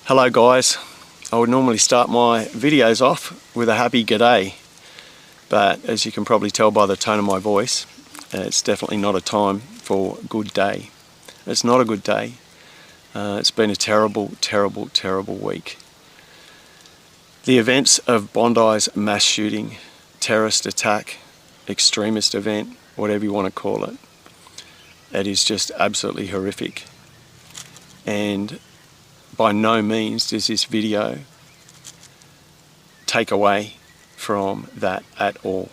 Hello guys, I would normally start my videos off with a happy g'day, but as you can probably tell by the tone of my voice, it's definitely not a time for a good day. It's not a good day. It's been a terrible, terrible, terrible week. The events of Bondi's mass shooting, terrorist attack, extremist event, whatever you want to call it, it is just absolutely horrific. And by no means does this video take away from that at all.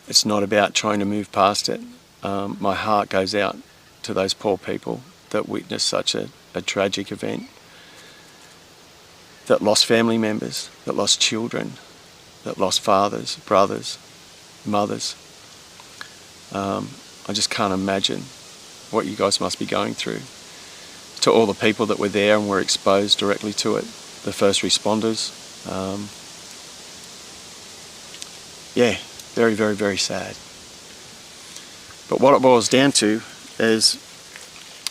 It's not about trying to move past it. My heart goes out to those poor people that witnessed such a tragic event, that lost family members, that lost children, that lost fathers, brothers, mothers. I just can't imagine what you guys must be going through. To all the people that were there and were exposed directly to it, the first responders. Yeah, very, very, very sad. But what it boils down to is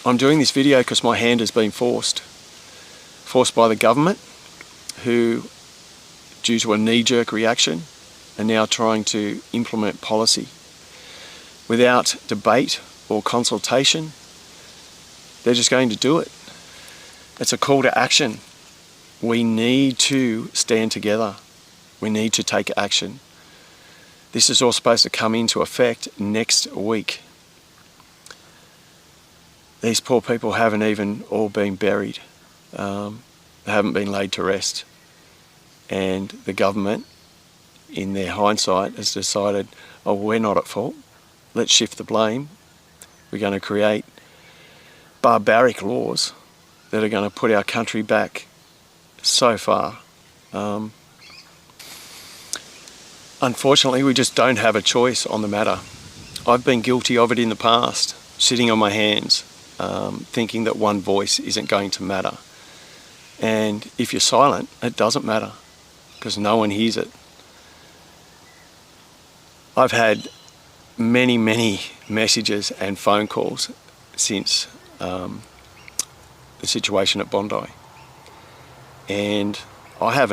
I'm doing this video because my hand has been forced by the government, who, due to a knee-jerk reaction, are now trying to implement policy without debate or consultation. They're just going to do it. It's a call to action. We need to stand together. We need to take action. This is all supposed to come into effect next week. These poor people haven't even all been buried. They haven't been laid to rest. And the government, in their hindsight, has decided, oh, we're not at fault. Let's shift the blame. We're going to create barbaric laws that are going to put our country back so far. Unfortunately, we just don't have a choice on the matter. I've been guilty of it in the past, sitting on my hands, thinking that one voice isn't going to matter. And if you're silent, it doesn't matter, because no one hears it. I've had many, many messages and phone calls since the situation at Bondi, and I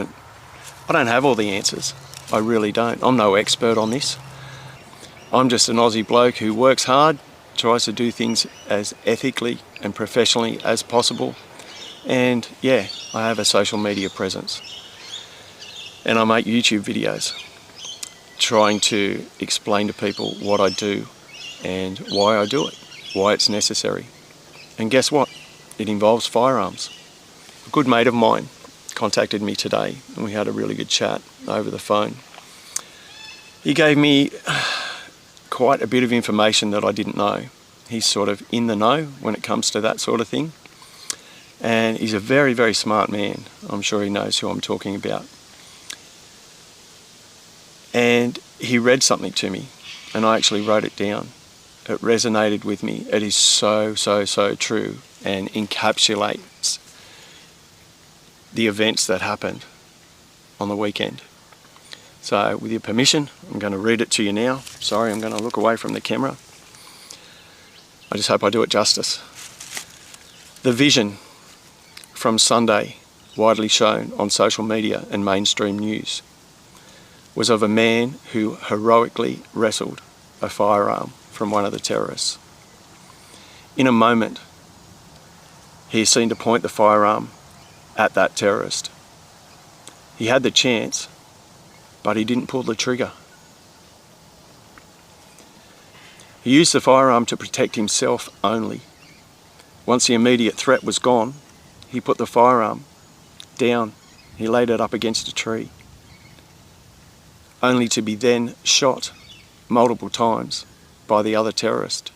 don't have all the answers. I really don't. I'm no expert on this. I'm just an Aussie bloke who works hard, tries to do things as ethically and professionally as possible, and yeah, I have a social media presence, and I make YouTube videos trying to explain to people what I do and why I do it, why it's necessary. And guess what? It involves firearms. A good mate of mine contacted me today and we had a really good chat over the phone. He gave me quite a bit of information that I didn't know. He's sort of in the know when it comes to that sort of thing. And he's a very, very smart man. I'm sure he knows who I'm talking about. And he read something to me and I actually wrote it down. It resonated with me. It is so, so, so true and encapsulates the events that happened on the weekend. So with your permission, I'm going to read it to you now. Sorry, I'm going to look away from the camera. I just hope I do it justice. The vision from Sunday, widely shown on social media and mainstream news, was of a man who heroically wrestled a firearm from one of the terrorists. In a moment, he is seen to point the firearm at that terrorist. He had the chance, but he didn't pull the trigger. He used the firearm to protect himself only. Once the immediate threat was gone, he put the firearm down. He laid it up against a tree, only to be then shot multiple times by the other terrorist.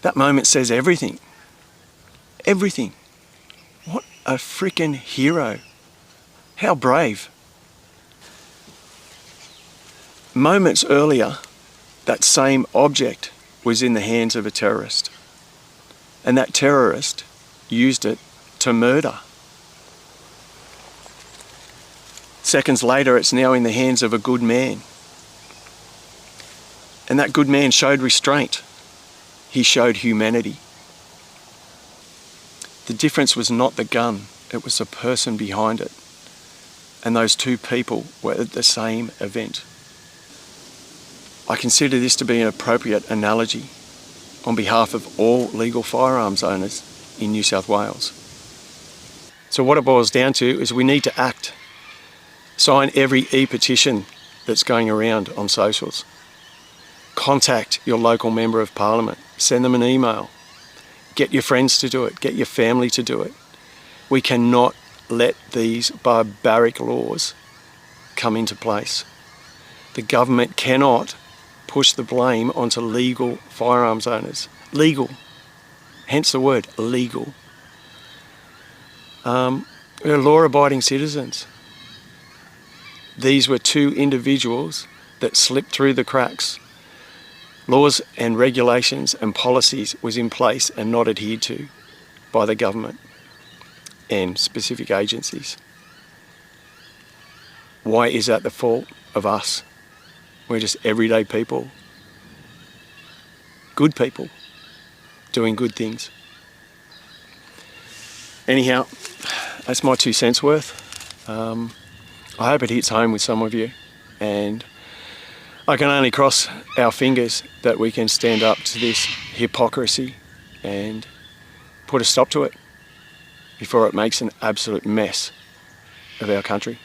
That moment says everything. Everything. What a freaking hero. How brave. Moments earlier, that same object was in the hands of a terrorist. And that terrorist used it to murder. Seconds later, it's now in the hands of a good man. And that good man showed restraint. He showed humanity. The difference was not the gun, it was the person behind it. And those two people were at the same event. I consider this to be an appropriate analogy on behalf of all legal firearms owners in New South Wales. So what it boils down to is we need to act. Sign every e-petition that's going around on socials. Contact your local member of parliament. Send them an email. Get your friends to do it. Get your family to do it. We cannot let these barbaric laws come into place. The government cannot push the blame onto legal firearms owners. Legal. Hence the word, legal. We're law-abiding citizens. These were two individuals that slipped through the cracks. Laws and regulations and policies was in place and not adhered to by the government and specific agencies. Why is that the fault of us? We're just everyday people, good people, doing good things. Anyhow, that's my 2 cents worth. I hope it hits home with some of you, and I can only cross our fingers that we can stand up to this hypocrisy and put a stop to it before it makes an absolute mess of our country.